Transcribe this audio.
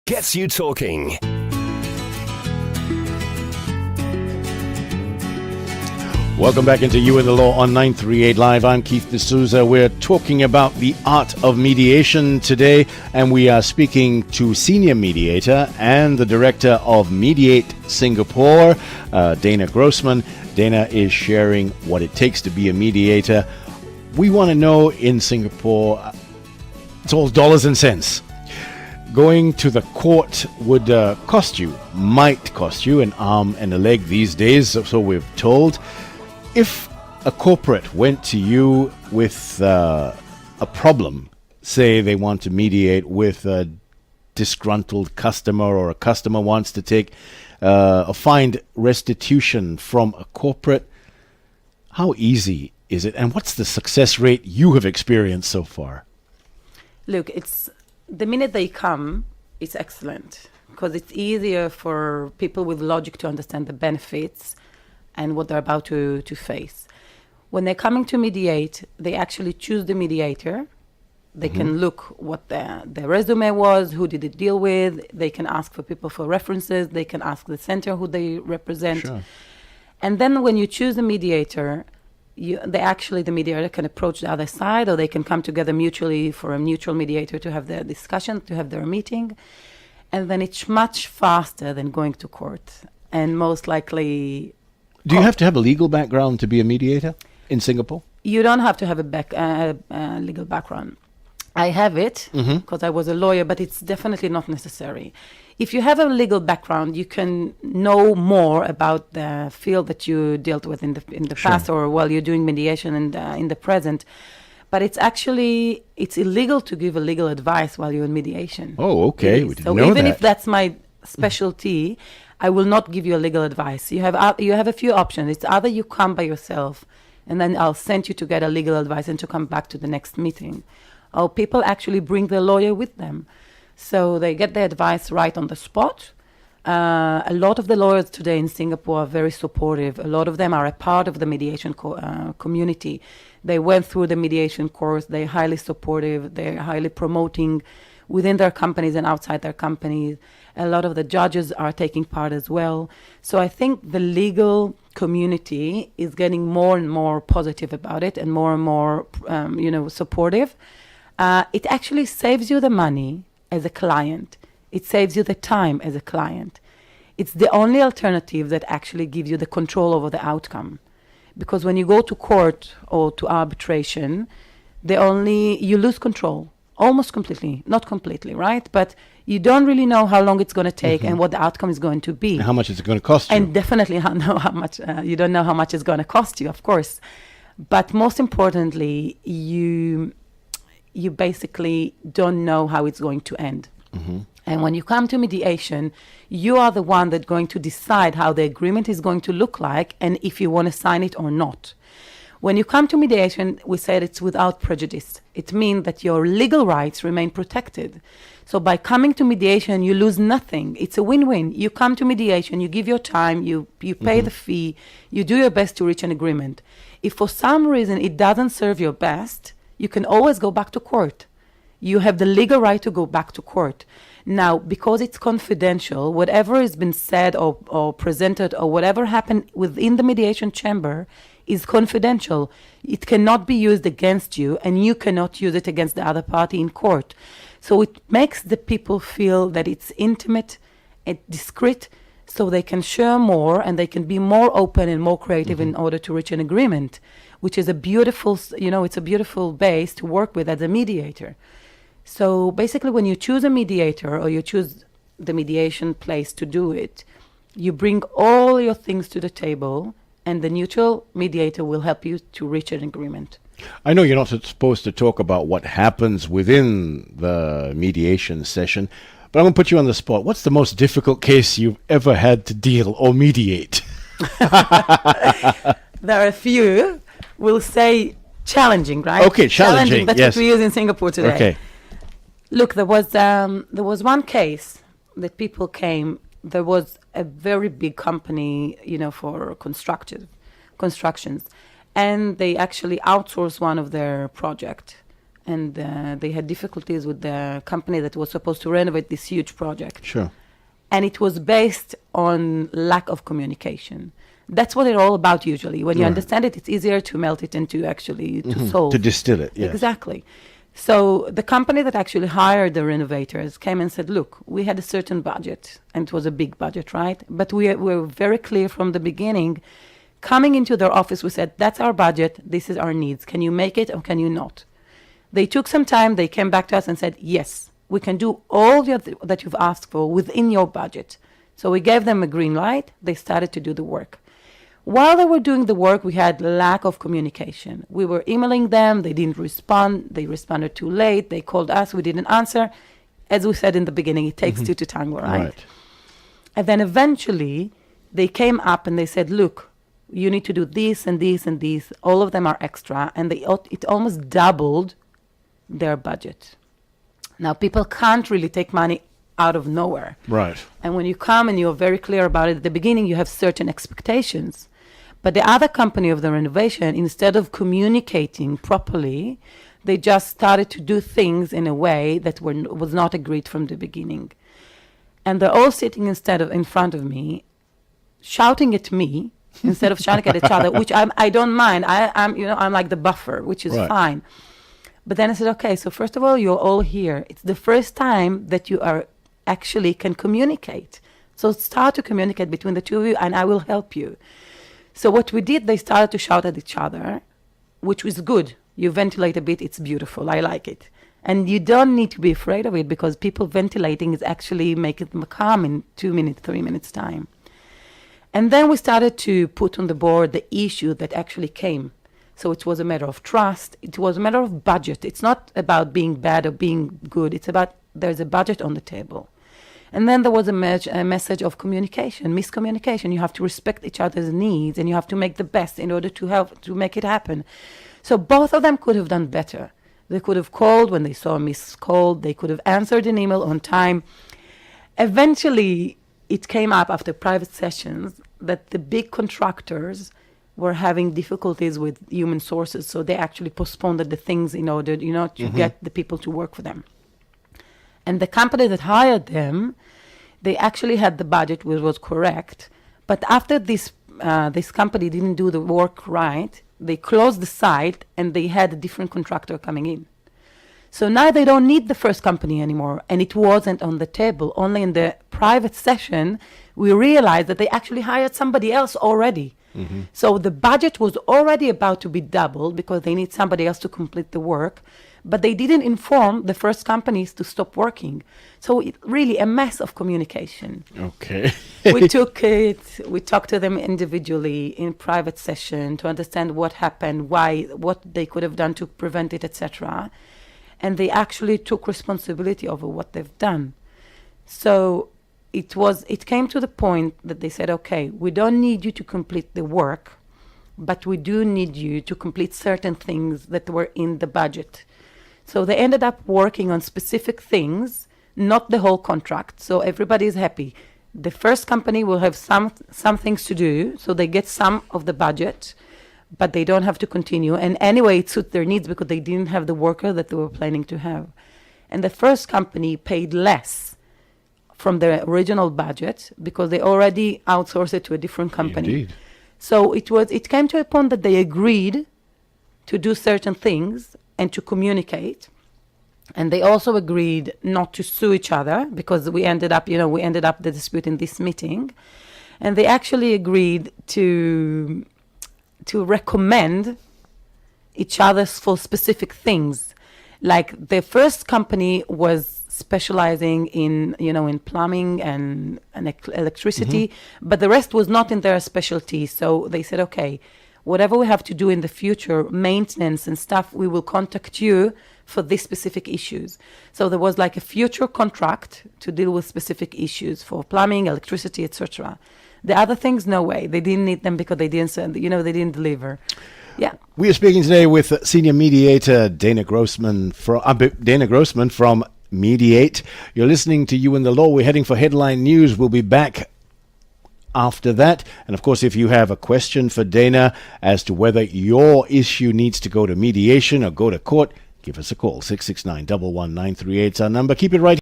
Gets you talking. Welcome back into You and the Law on 938 Live. I'm Keith D'Souza. We're talking about the art of mediation today, and we are speaking to senior mediator and the director of Mediate Singapore, Dana Grossman. Dana is sharing what it takes to be a mediator. We want to know in Singapore, it's all dollars and cents. Going to the court would might cost you an arm and a leg these days, so we've told. If a corporate went to you with a problem, say they want to mediate with a disgruntled customer, or a customer wants to take or find restitution from a corporate, how easy is it, and what's the success rate you have experienced so far? Look, it's the minute they come, it's excellent, because it's easier for people with logic to understand the benefits and what they're about to face. When they're coming to mediate, they actually choose the mediator. They can look what their resume was, who did it deal with. They can ask for people for references. They can ask the center who they represent. Sure. And then when you choose the mediator, the mediator can approach the other side, or they can come together mutually for a mutual mediator to have their discussion, to have their meeting. And then it's much faster than going to court. And most likely... Do you have to have a legal background to be a mediator in Singapore? You don't have to have a legal background. I have it because I was a lawyer, but it's definitely not necessary. If you have a legal background, you can know more about the field that you dealt with in the past, or while you're doing mediation in the present. But it's illegal to give a legal advice while you're in mediation. Oh, okay. We didn't know even that. if that's my specialty, I will not give you a legal advice. You have a few options. It's either you come by yourself, and then I'll send you to get a legal advice and to come back to the next meeting. Or people actually bring their lawyer with them. So they get the advice right on the spot. A lot of the lawyers today in Singapore are very supportive. A lot of them are a part of the mediation community. They went through the mediation course. They're highly supportive. They're highly promoting within their companies and outside their companies. A lot of the judges are taking part as well. So I think the legal community is getting more and more positive about it, and more supportive. It actually saves you the money as a client. It saves you the time as a client. It's the only alternative that actually gives you the control over the outcome. Because when you go to court or to arbitration, you lose control. Almost completely, not completely, right? But you don't really know how long it's going to take and what the outcome is going to be. And how much is it going to cost you? And definitely you don't know how much it's going to cost you, of course. But most importantly, you basically don't know how it's going to end. And when you come to mediation, you are the one that's going to decide how the agreement is going to look like and if you want to sign it or not. When you come to mediation, we said it's without prejudice. It means that your legal rights remain protected. So by coming to mediation, you lose nothing. It's a win-win. You come to mediation, you give your time, you pay the fee, you do your best to reach an agreement. If for some reason it doesn't serve your best, you can always go back to court. You have the legal right to go back to court. Now, because it's confidential, whatever has been said or presented or whatever happened within the mediation chamber is confidential. It cannot be used against you, and you cannot use it against the other party in court. So it makes the people feel that it's intimate and discreet, so they can share more and they can be more open and more creative in order to reach an agreement, which is a beautiful, it's a beautiful base to work with as a mediator. So basically, when you choose a mediator or you choose the mediation place to do it, you bring all your things to the table, and the neutral mediator will help you to reach an agreement. I know you're not supposed to talk about what happens within the mediation session, but I'm going to put you on the spot. What's the most difficult case you've ever had to deal or mediate? There are a few. We'll say challenging, right? Okay, challenging. That's yes. what we use in Singapore today. Okay. Look, there was one case that people came. There was a very big company, for constructions, and they actually outsourced one of their project. and they had difficulties with the company that was supposed to renovate this huge project. Sure. And it was based on lack of communication. That's what it's all about usually. When you Right. understand it, it's easier to melt it and to actually to solve. To distill it, yes. Exactly. So the company that actually hired the renovators came and said, look, we had a certain budget, and it was a big budget, right? But we were very clear from the beginning. Coming into their office, we said, that's our budget, this is our needs. Can you make it or can you not? They took some time, they came back to us and said, yes, we can do all that you've asked for within your budget. So we gave them a green light, they started to do the work. While they were doing the work, we had lack of communication. We were emailing them, they didn't respond, they responded too late, they called us, we didn't answer. As we said in the beginning, it takes two to tango, right? And then eventually, they came up and they said, look, you need to do this and this and this. All of them are extra, and it almost doubled their budget. Now, people can't really take money out of nowhere. Right. And when you come and you're very clear about it at the beginning, you have certain expectations. But the other company of the renovation, instead of communicating properly, they just started to do things in a way that was not agreed from the beginning. And they're all sitting in front of me, shouting at me instead of shouting at each other, which I don't mind. I'm like the buffer, which is Right. fine. But then I said, okay, so first of all, you're all here. It's the first time that you are actually can communicate. So start to communicate between the two of you, and I will help you. So what we did, they started to shout at each other, which was good. You ventilate a bit, it's beautiful. I like it. And you don't need to be afraid of it, because people ventilating is actually making them calm in 2 minutes, 3 minutes time. And then we started to put on the board the issue that actually came. So it was a matter of trust. It was a matter of budget. It's not about being bad or being good. It's about there's a budget on the table. And then there was a message of communication, miscommunication. You have to respect each other's needs, and you have to make the best in order to help to make it happen. So both of them could have done better. They could have called when they saw a missed call. They could have answered an email on time. Eventually, it came up after private sessions that the big contractors were having difficulties with human sources. So they actually postponed the things in order, to get the people to work for them. And the company that hired them, they actually had the budget, which was correct. But after this company didn't do the work right, they closed the site and they had a different contractor coming in. So now they don't need the first company anymore. And it wasn't on the table. Only in the private session, we realized that they actually hired somebody else already. So the budget was already about to be doubled because they need somebody else to complete the work. But they didn't inform the first companies to stop working. So it really a mess of communication. Okay. We talked to them individually in private session to understand what happened, what they could have done to prevent it, etc. And they actually took responsibility over what they've done. So it came to the point that they said, okay, we don't need you to complete the work, but we do need you to complete certain things that were in the budget. So they ended up working on specific things, not the whole contract. So everybody is happy. The first company will have some things to do, so they get some of the budget, but they don't have to continue. And anyway, it suits their needs because they didn't have the worker that they were planning to have. And the first company paid less from their original budget because they already outsourced it to a different company. Indeed. So it came to a point that they agreed to do certain things and to communicate. And they also agreed not to sue each other because we ended up the dispute in this meeting. And they actually agreed to recommend each other for specific things. Like the first company was specializing in plumbing and electricity, but the rest was not in their specialty. So they said, okay, whatever we have to do in the future, maintenance and stuff, we will contact you for these specific issues. So there was like a future contract to deal with specific issues for plumbing, electricity, etc. The other things, no way. They didn't need them because they didn't send, they didn't deliver. Yeah. We are speaking today with senior mediator Dana Grossman from Mediate. You're listening to You and the Law. We're heading for headline news. We'll be back after that. And of course, if you have a question for Dana as to whether your issue needs to go to mediation or go to court, give us a call. 669 11938 is our number. Keep it right